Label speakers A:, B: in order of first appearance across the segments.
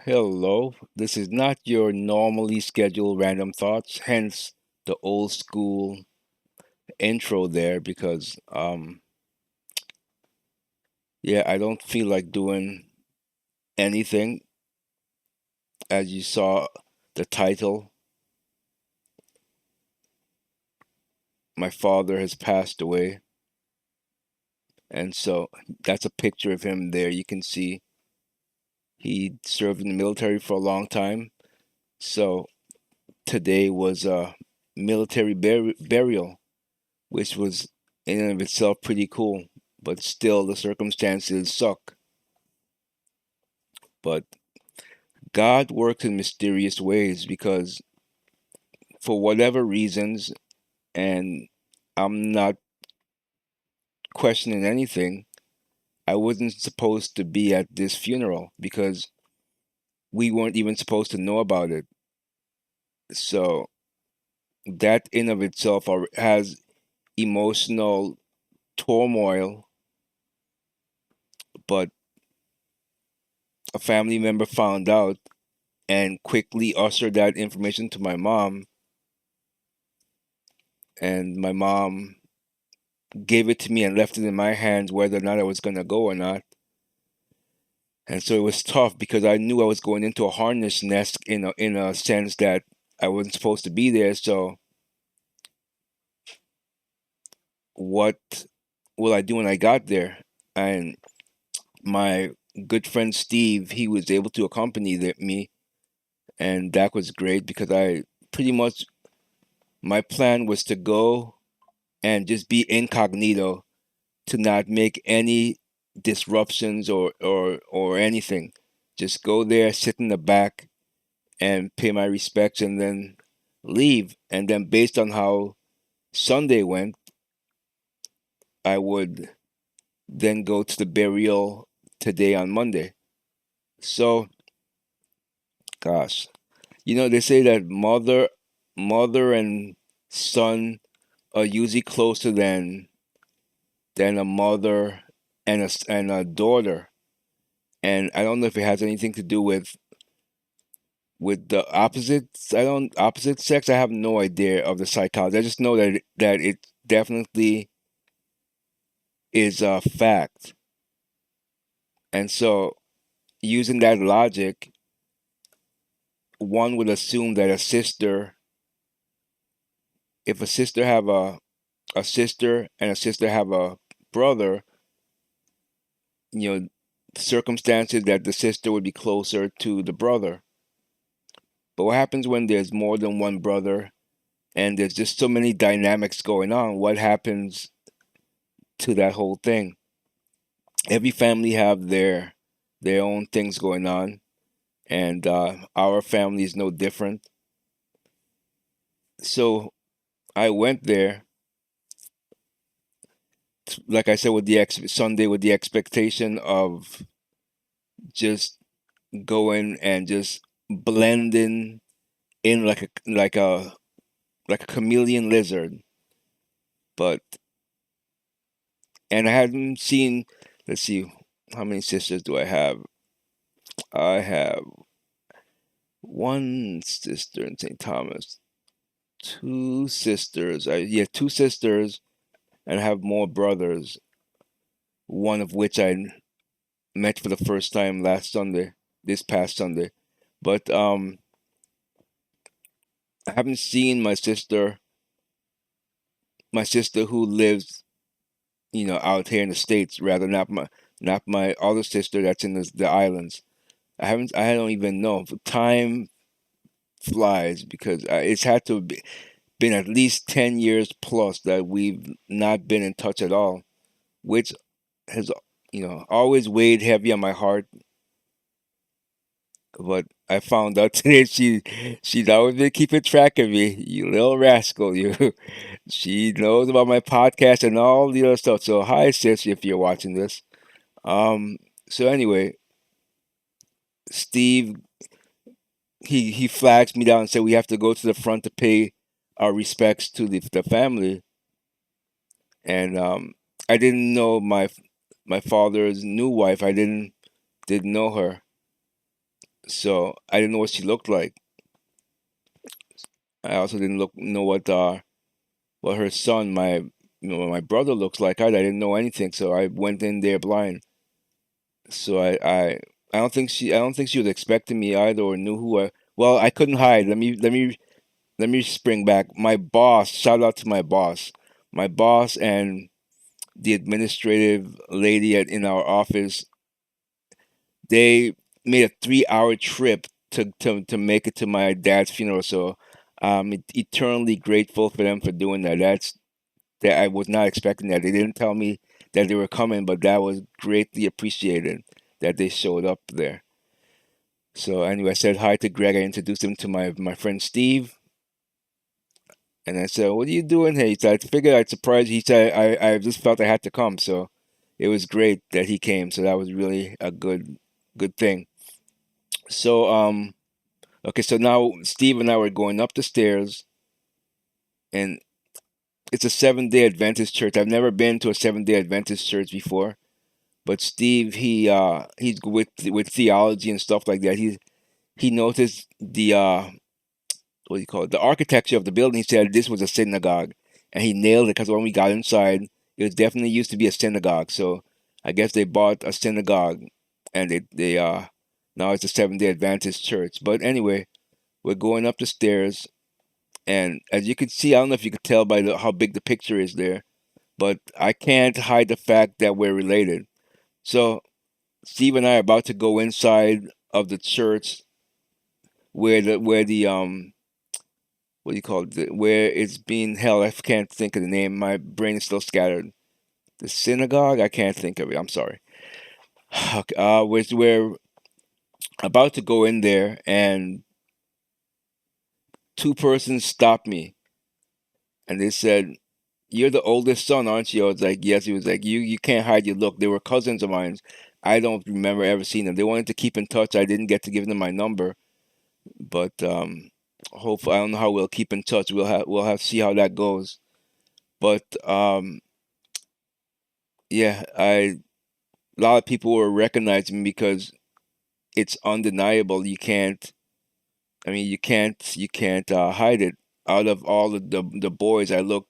A: Hello. This is not your normally scheduled random thoughts, hence the old school intro there because yeah, I don't feel like doing anything. As you saw the title, my father has passed away, and so that's a picture of him there. You can see he served in the military for a long time. So today was a military burial, which was in and of itself pretty cool. But still, the circumstances suck. But God works in mysterious ways because, for whatever reasons, and I'm not questioning anything, I wasn't supposed to be at this funeral because we weren't even supposed to know about it. So that in of itself has emotional turmoil. But a family member found out and quickly ushered that information to my mom, and my mom gave it to me and left it in my hands whether or not I was going to go or not. And so it was tough because I knew I was going into a harness nest in a sense that I wasn't supposed to be there. So what will I do when I got there? And my good friend Steve, he was able to accompany me, and that was great because I pretty much my plan was to go and just be incognito, to not make any disruptions or anything. Just go there, sit in the back, and pay my respects, and then leave. And then, based on how Sunday went, I would then go to the burial today on Monday. So, gosh, they say that mother and son are usually closer than a mother and a daughter. And I don't know if it has anything to do with the opposite sex. I have no idea of the psychology. I just know that it definitely is a fact. And so, using that logic, one would assume that if a sister have a sister and a sister have a brother, you know, circumstances that the sister would be closer to the brother. But what happens when there's more than one brother and there's just so many dynamics going on? What happens to that whole thing? Every family have their own things going on, and our family is no different. So I went there, like I said, with the Sunday, with the expectation of just going and just blending in like a chameleon lizard. But and I hadn't seen. Let's see, how many sisters do I have? I have one sister in St. Thomas, two sisters. Two sisters, and I have more brothers. One of which I met for the first time last Sunday, this past Sunday. But I haven't seen my sister who lives, out here in the states. Rather, not my other sister that's in the islands. I don't even know. Time flies because it's had to have been at least 10 years plus that we've not been in touch at all, which has always weighed heavy on my heart. But I found out today she's always been keeping track of me. You little rascal, you. She knows about my podcast and all the other stuff. So hi, sis, if you're watching this. Um. So anyway, Steve, he flags me down and said we have to go to the front to pay our respects to the family. And I didn't know my father's new wife. I didn't know her. So I didn't know what she looked like. I also didn't know what her son, my brother looks like. I didn't know anything, so I went in there blind. So I don't think she was expecting me either or knew who I. Well, I couldn't hide. Let me spring back. My boss, shout out to my boss. My boss and the administrative lady in our office, they made a 3 hour trip to make it to my dad's funeral. So I'm eternally grateful for them for doing that. That I was not expecting that. They didn't tell me that they were coming, but that was greatly appreciated that they showed up there. So anyway, I said hi to Greg. I introduced him to my friend Steve, and I said, "What are you doing here?" He said, "I figured I'd surprise you." He said, I just felt I had to come." So it was great that he came. So that was really a good thing. So okay, so now Steve and I were going up the stairs, and it's a Seventh-day Adventist church. I've never been to a Seventh-day Adventist church before, but Steve, he's with theology and stuff like that. He noticed the what do you call it, the architecture of the building. He said this was a synagogue, and he nailed it because when we got inside, it was definitely used to be a synagogue. So I guess they bought a synagogue, and they now it's a Seventh-day Adventist church. But anyway, we're going up the stairs, and as you can see, I don't know if you could tell by how big the picture is there, but I can't hide the fact that we're related. So Steve and I are about to go inside of the church where the what do you call it? Where it's being held. I can't think of the name. My brain is still scattered. The synagogue. I can't think of it. I'm sorry. Okay, we're about to go in there, and two persons stopped me, and they said, "You're the oldest son, aren't you?" I was like, "Yes." He was like, "You can't hide your look." They were cousins of mine. I don't remember ever seeing them. They wanted to keep in touch. I didn't get to give them my number, but hopefully, I don't know how we'll keep in touch. We'll have to see how that goes. But yeah, I a lot of people will recognize me because it's undeniable. You can't. I mean, you can't hide it. Out of all of the boys, I look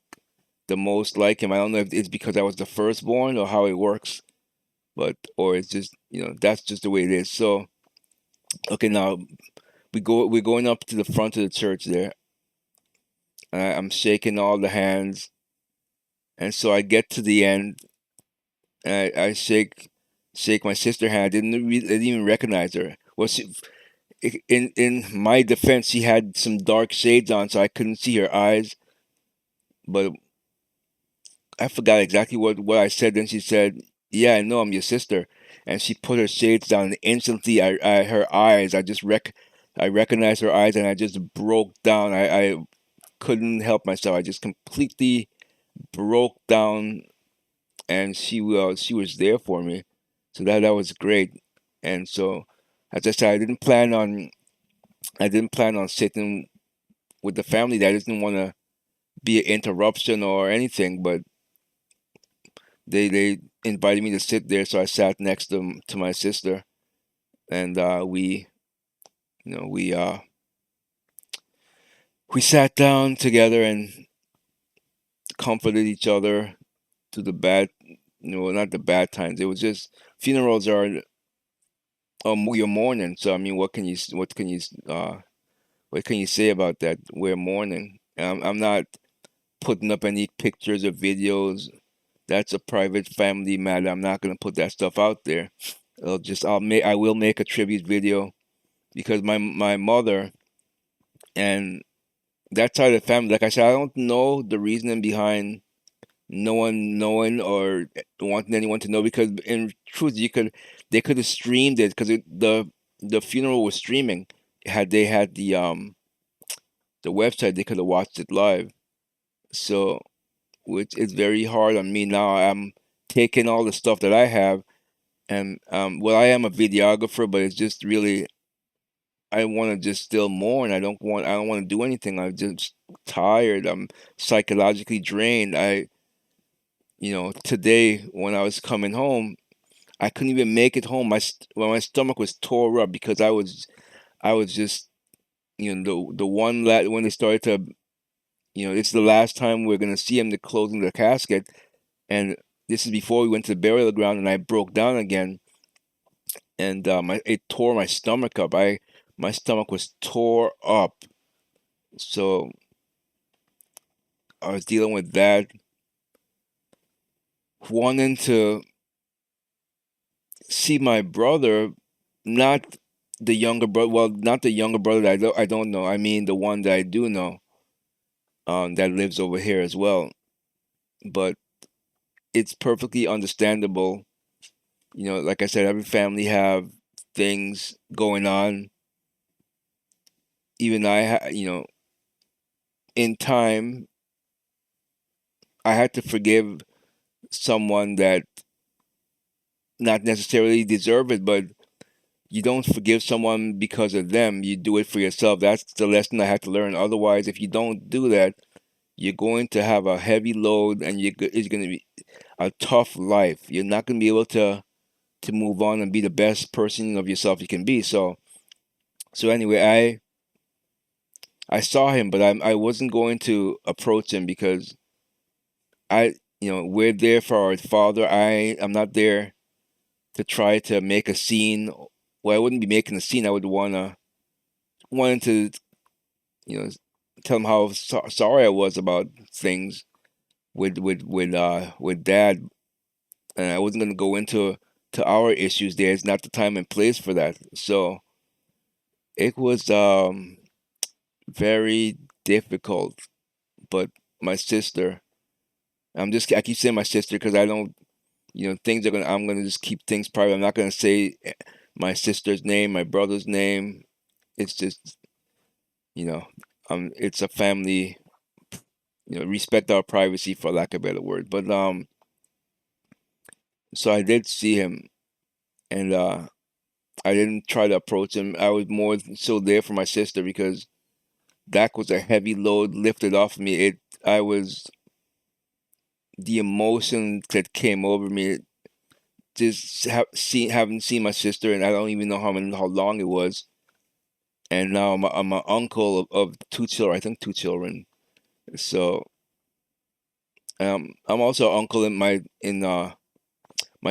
A: the most like him. I don't know if it's because I was the firstborn or how it works, but or it's just that's just the way it is. So okay, now we're going up to the front of the church there. I'm shaking all the hands, and so I get to the end, and I shake my sister hand. I didn't even recognize her. Well, in my defense, she had some dark shades on, so I couldn't see her eyes. But I forgot exactly what I said. Then she said, "Yeah, I know I'm your sister," and she put her shades down. And instantly, her eyes. I recognized her eyes, and I just broke down. I couldn't help myself. I just completely broke down, and she was there for me. So that was great. And so, as I said, I didn't plan on sitting with the family. That didn't want to be an interruption or anything, but they invited me to sit there, so I sat next to my sister, and you know we sat down together and comforted each other to the bad, not the bad times. It was just funerals are you're mourning. So I mean, what can you say about that? We're mourning. I'm not putting up any pictures or videos. That's a private family matter. I'm not gonna put that stuff out there. I will make a tribute video because my mother and that side of the family, like I said, I don't know the reasoning behind no one knowing or wanting anyone to know because in truth they could have streamed it because the funeral was streaming. Had they had the website, they could have watched it live. So which is very hard on me now. I'm taking all the stuff that I have and well, I am a videographer, but it's just really I want to just still mourn. I don't want to do anything. I'm just tired. I'm psychologically drained. Today when I was coming home, I couldn't even make it home. My stomach was tore up because I was just, the one when they started to, it's the last time we're gonna see him. They're closing the casket, and this is before we went to the burial ground, and I broke down again, and it tore my stomach up. My stomach was tore up, so I was dealing with that, wanting to see my brother, not the younger brother. Well, not the younger brother that I don't know. I mean the one that I do know, that lives over here as well. But it's perfectly understandable. Like I said, every family have things going on. Even in time, I had to forgive someone that not necessarily deserve it, but you don't forgive someone because of them. You do it for yourself. That's the lesson I had to learn. Otherwise, if you don't do that, you're going to have a heavy load, and it's going to be a tough life. You're not going to be able to move on and be the best person of yourself you can be. So anyway, I saw him, but I wasn't going to approach him because we're there for our father. I'm not there to try to make a scene. Well, I wouldn't be making a scene. I would wanted to, you know, tell him how sorry I was about things with dad, and I wasn't going to go into to our issues there. It's not the time and place for that. So it was very difficult. But my sister, I keep saying my sister because I don't, things are gonna I'm gonna just keep things private. I'm not gonna say my sister's name, my brother's name. It's just, you know, it's a family. Respect our privacy, for lack of a better word. But so I did see him, and I didn't try to approach him. I was more so there for my sister because that was a heavy load lifted off me. I was the emotion that came over me. Just haven't seen my sister, and I don't even know how long it was. And now I'm an uncle of two children. I think two children. So I'm also an uncle in my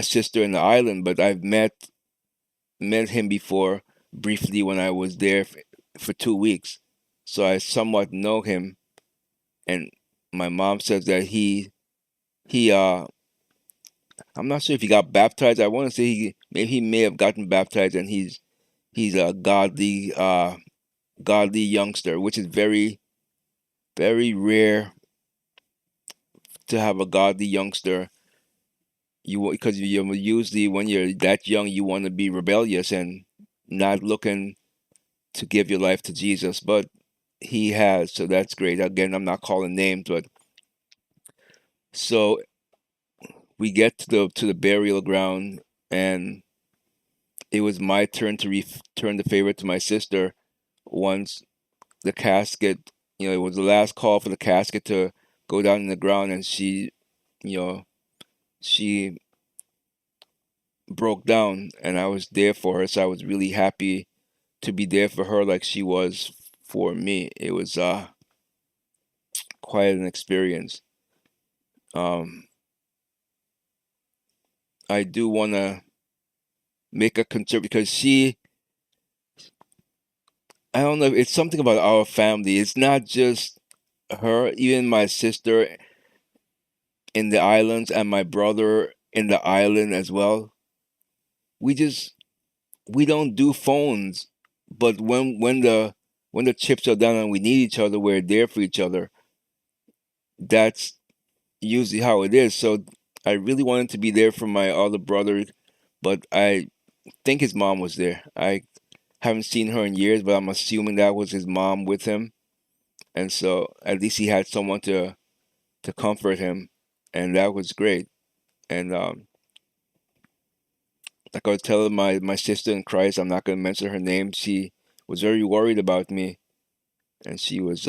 A: sister in the island, but I've met him before briefly when I was there for 2 weeks. So I somewhat know him, and my mom says that he I'm not sure if he got baptized. I want to say he may have gotten baptized, and he's a godly youngster, which is very very rare to have a godly youngster. Because you usually when you're that young, you want to be rebellious and not looking to give your life to Jesus, but he has, so that's great. Again, I'm not calling names, but so we get to the burial ground, and it was my turn to return the favor to my sister. Once the casket, it was the last call for the casket to go down in the ground, and you know, she broke down, and I was there for her. So I was really happy to be there for her, like she was for me. It was quite an experience. Um, I do want to make a concern because I don't know, it's something about our family. It's not just her, even my sister in the islands and my brother in the island as well. We just we don't do phones, but when the chips are down and we need each other, we're there for each other. That's usually how it is. So I really wanted to be there for my other brother, but I think his mom was there. I haven't seen her in years, but I'm assuming that was his mom with him, and so at least he had someone to comfort him, and that was great. And like I was telling my sister in Christ, I'm not going to mention her name. She was very worried about me, and she was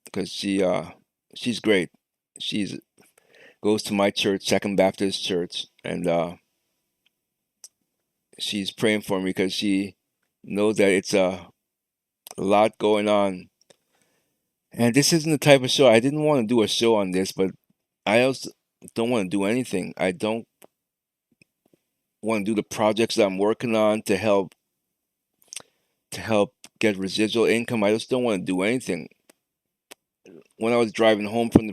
A: because she's great. She's goes to my church, Second Baptist Church, and she's praying for me because know that it's a lot going on. And this isn't the type of show. I didn't want to do a show on this, but I also don't want to do anything. I don't want to do the projects that I'm working on to help get residual income. I just don't want to do anything. When I was driving home from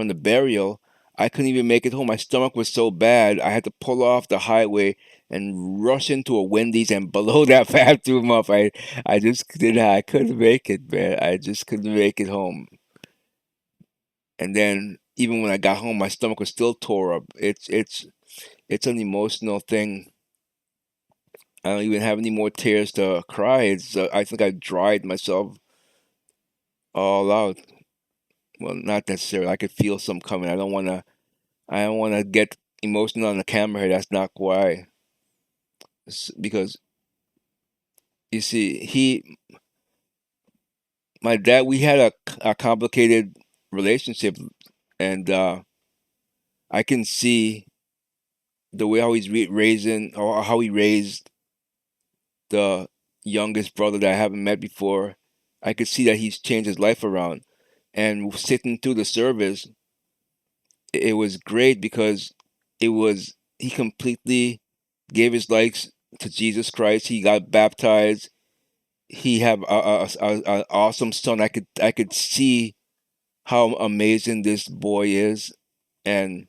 A: the burial, I couldn't even make it home. My stomach was so bad. I had to pull off the highway and rush into a Wendy's and blow that bathroom up. I just didn't. I couldn't make it, man. I just couldn't make it home. And then even when I got home, my stomach was still tore up. It's an emotional thing. I don't even have any more tears to cry. I think I dried myself all out. Well, not necessarily. I could feel some coming. I don't wanna get emotional on the camera here. That's not why. Because you see, my dad, we had a complicated relationship, and I can see the way how he's raising, or how he raised the youngest brother that I haven't met before. I could see that he's changed his life around. And sitting through the service, it was great because he completely gave his life to Jesus Christ. He got baptized. He have a awesome son. I could see how amazing this boy is, and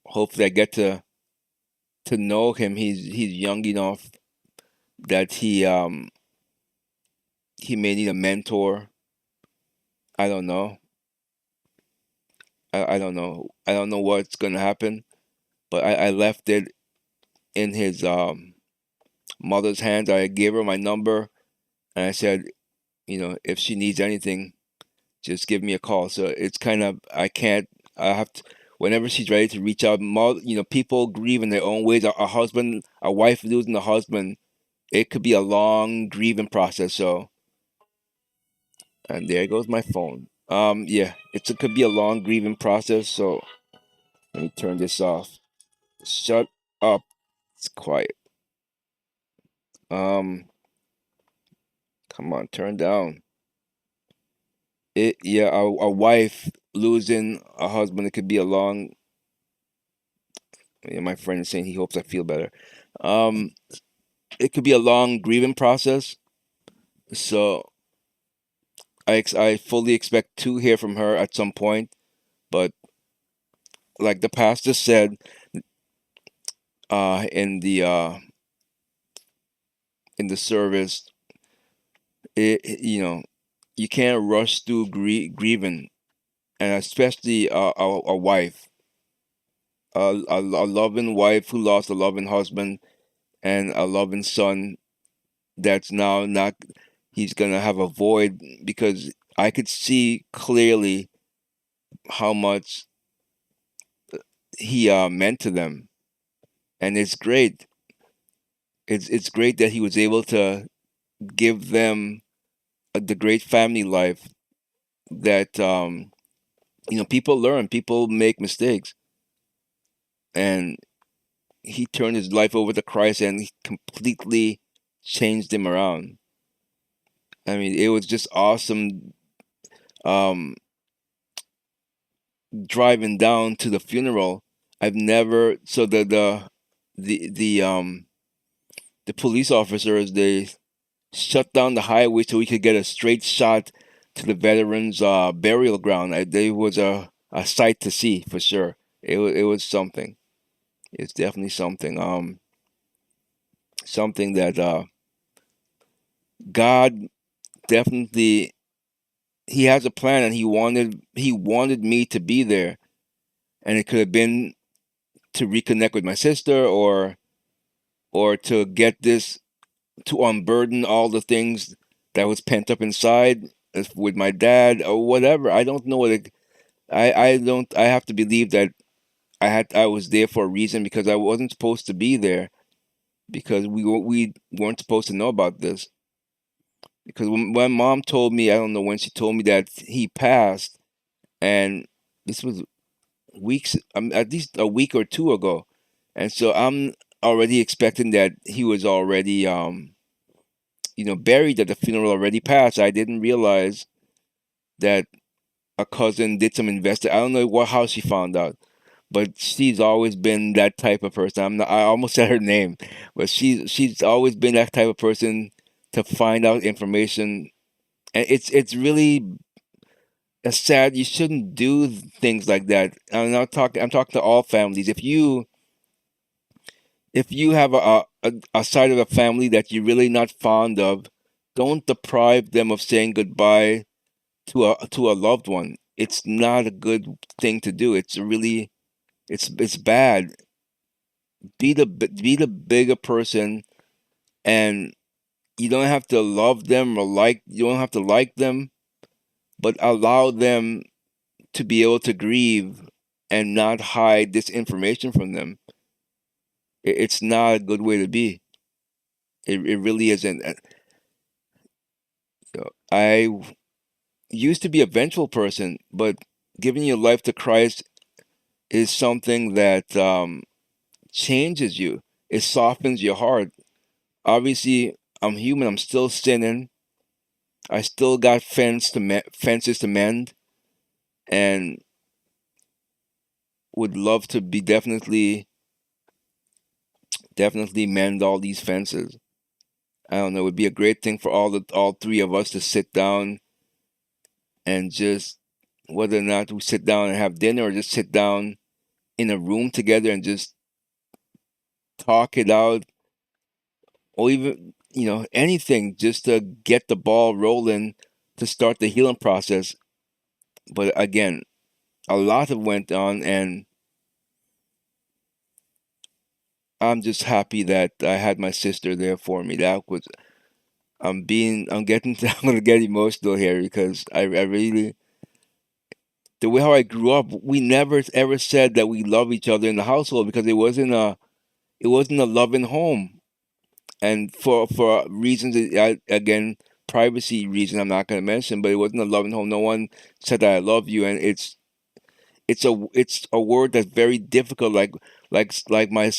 A: hopefully I get to know him. He's young enough that he may need a mentor. I don't know. I don't know. I don't know what's gonna happen, but I left it in his mother's hands. I gave her my number, and I said, if she needs anything, just give me a call. So it's kind of, I can't. I have to, whenever she's ready to reach out. People grieve in their own ways. A wife losing a husband, it could be a long grieving process. So, and there goes my phone. Yeah, it could be a long grieving process. So let me turn this off. Shut up. It's quiet. Um, Come on, turn down. Yeah, a wife losing a husband, it could be a long. Yeah, my friend is saying he hopes I feel better. Um, it could be a long grieving process. So I fully expect to hear from her at some point. But like the pastor said, in the service, you can't rush through grieving, and especially a wife, a loving wife who lost a loving husband and a loving son that's now not. He's gonna have a void because I could see clearly how much he meant to them, and it's great. It's great that he was able to give them the great family life that people learn, people make mistakes, and he turned his life over to Christ and he completely changed him around. I mean, it was just awesome. Um, Driving down to the funeral, I've never so the police officers, they shut down the highway so we could get a straight shot to the veterans' burial ground. They was a sight to see for sure. It was something. It's definitely something. Something that God definitely, He has a plan, and He wanted me to be there, and it could have been to reconnect with my sister, or to get this, to unburden all the things that was pent up inside with my dad or whatever. I don't know what it, I don't. I have to believe that I was there for a reason, because I wasn't supposed to be there, because we weren't supposed to know about this. Because when mom told me, I don't know when she told me that he passed, and this was weeks, at least a week or two ago, and so already expecting that he was already buried, that the funeral already passed. I didn't realize that a cousin did some investing. I don't know what how she found out, but she's always been that type of person. I almost said her name, but she's always been that type of person to find out information, and it's really sad. You shouldn't do things like that. I'm talking to all families. If you have a side of a family that you're really not fond of, don't deprive them of saying goodbye to a loved one. It's not a good thing to do. It's bad. Be the bigger person, and you don't have to love them or you don't have to like them, but allow them to be able to grieve and not hide this information from them. It's not a good way to be. It really isn't. I used to be a vengeful person, but giving your life to Christ is something that changes you. It softens your heart. Obviously, I'm human. I'm still sinning. I still got fences to mend, and would love to be definitely mend all these fences. I don't know. It would be a great thing for all three of us to sit down and just, whether or not we sit down and have dinner or just sit down in a room together and just talk it out, or even anything, just to get the ball rolling to start the healing process. But again, a lot have went on, and I'm just happy that I had my sister there for me. That was I'm getting I'm gonna get emotional here because I really, the way how I grew up, we never ever said that we love each other in the household because it wasn't a loving home. And for reasons that again, privacy reason, I'm not going to mention, but it wasn't a loving home. No one said that I love you, and it's a word that's very difficult. Like my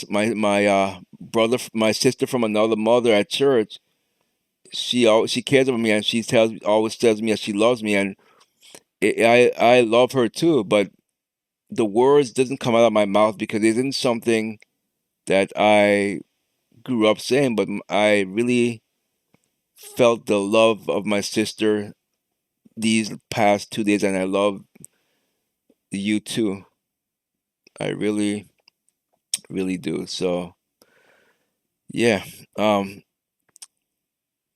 A: brother, my sister from another mother at church. She cares about me, and she always tells me that she loves me, and I love her too. But the words doesn't come out of my mouth because it isn't something that I grew up saying. But I really felt the love of my sister these past 2 days, and I love you too. I really, really do. So yeah, um,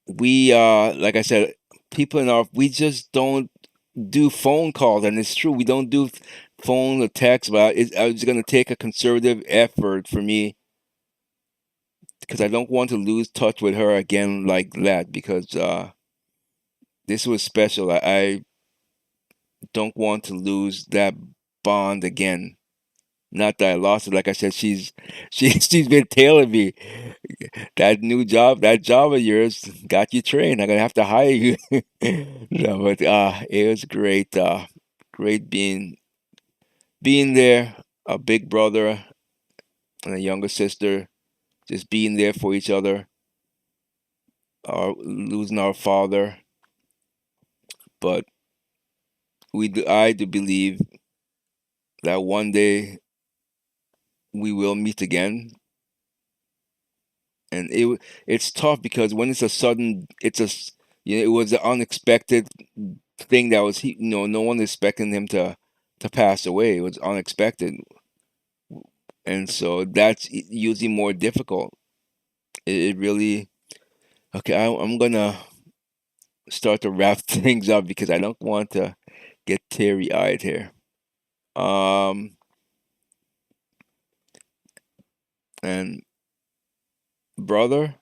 A: we like I said, people in our we just don't do phone calls, and it's true we don't do phone or text. But it's going to take a conservative effort for me because I don't want to lose touch with her again like that because this was special. I don't want to lose that bond again. Not that I lost it. Like I said, she's been tailing me. That job of yours got you trained. I'm gonna have to hire you. No, but it was great. Great being there. A big brother and a younger sister, just being there for each other. Losing our father, but I do believe that one day we will meet again. And it's tough because when it's a sudden, it was an unexpected thing that was no one expecting him to pass away. It was unexpected, and so that's usually more difficult. It really okay. I'm gonna start to wrap things up because I don't want to get teary eyed here. Um, and brother,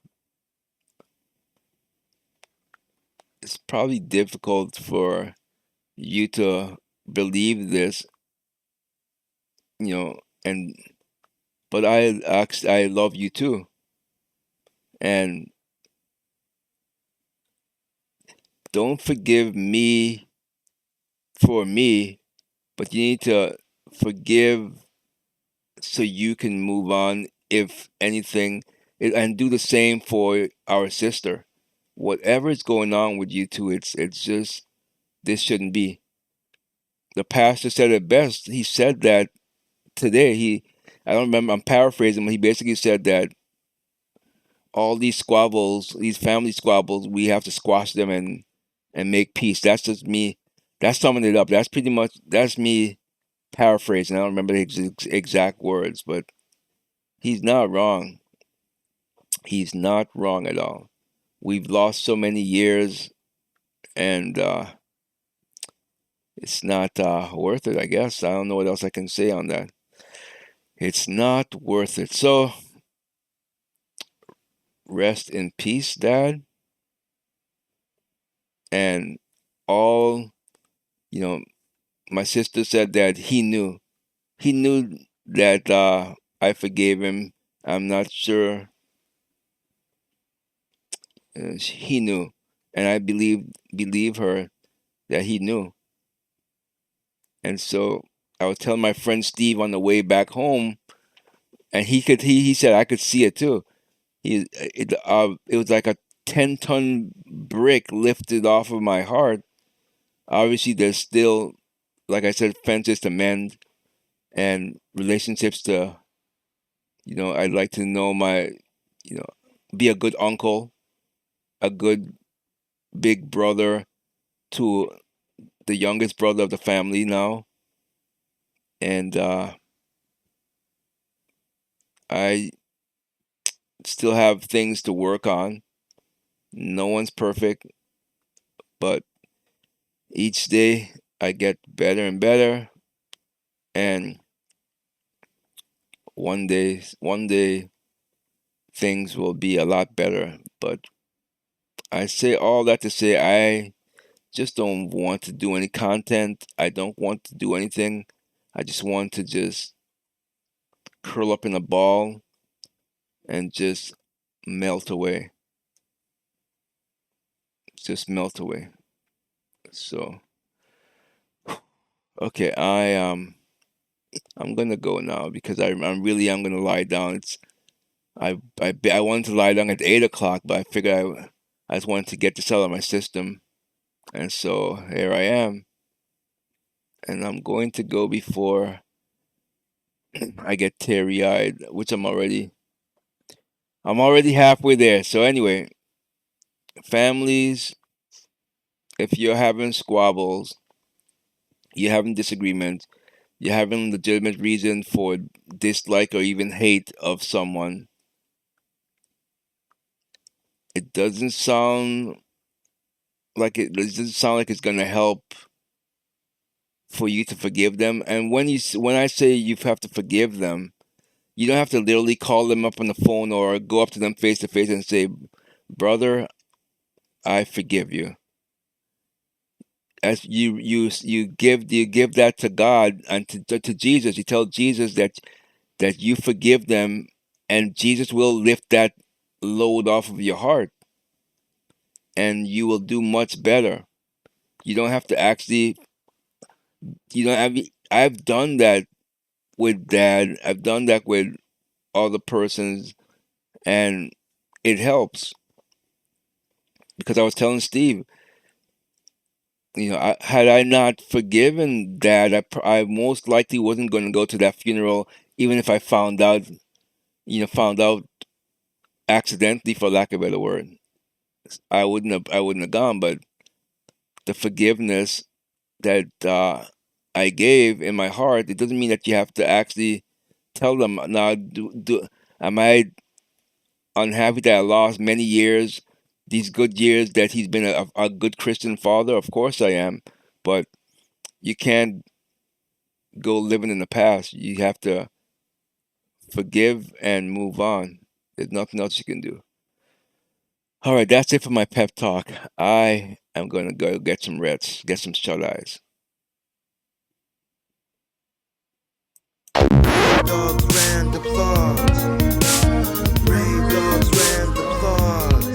A: it's probably difficult for you to believe this, and but I love you too, and don't forgive me for me, but you need to forgive so you can move on if anything, and do the same for our sister. Whatever is going on with you two, it's just this shouldn't be. The pastor said it best. He said that today. I don't remember. I'm paraphrasing, but he basically said that all these squabbles, these family squabbles, we have to squash them and make peace. That's just me. That's summing it up. That's pretty much that's me paraphrasing. I don't remember the exact words, but he's not wrong. He's not wrong at all. We've lost so many years, and it's not worth it. I guess I don't know what else I can say on that. It's not worth it. So rest in peace, Dad, and all you know. My sister said that he knew that I forgave him. I'm not sure he knew, and I believe her that he knew. And so I was telling my friend Steve on the way back home, and he said I could see it too. It was like a 10-ton brick lifted off of my heart. Obviously, there's still, like I said, fences to mend and relationships to, I'd like to know you know, be a good uncle, a good big brother to the youngest brother of the family now. And I still have things to work on. No one's perfect, but each day I get better and better. And one day things will be a lot better. But I say all that to say I just don't want to do any content. I don't want to do anything. I just want to just curl up in a ball and just melt away. Just melt away. So okay, I'm gonna go now because I'm gonna lie down. I wanted to lie down at 8 o'clock, but I figured I just wanted to get this out of my system, and so here I am, and I'm going to go before I get teary eyed, which I'm already halfway there. So anyway, families, if you're having squabbles, you're having disagreements, you're having legitimate reason for dislike or even hate of someone, it doesn't sound doesn't sound like it's gonna help for you to forgive them. And when I say you have to forgive them, you don't have to literally call them up on the phone or go up to them face to face and say, "Brother, I forgive you." As you give that to God and to Jesus. You tell Jesus that you forgive them, and Jesus will lift that load off of your heart, and you will do much better. You don't have to actually. You don't have. I've done that with Dad. I've done that with other persons, and it helps because I was telling Steve, had I not forgiven Dad, I most likely wasn't going to go to that funeral, even if I found out accidentally, for lack of a better word. I wouldn't have gone. But the forgiveness that I gave in my heart, it doesn't mean that you have to actually tell them now. Am I unhappy that I lost many years, these good years that he's been a good Christian father? Of course I am, but you can't go living in the past. You have to forgive and move on. There's nothing else you can do. All right, that's it for my pep talk. I am going to go get some rest, get some shut eyes.
B: Dogs ran applause. Ray dogs ran applause.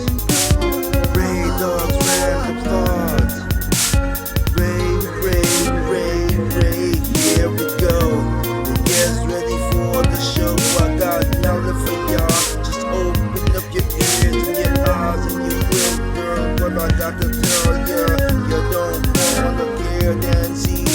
B: Ray dogs ran applause. Ray, here we go. The guests ready for the show. I got nothing for familiar. You don't wanna care, then see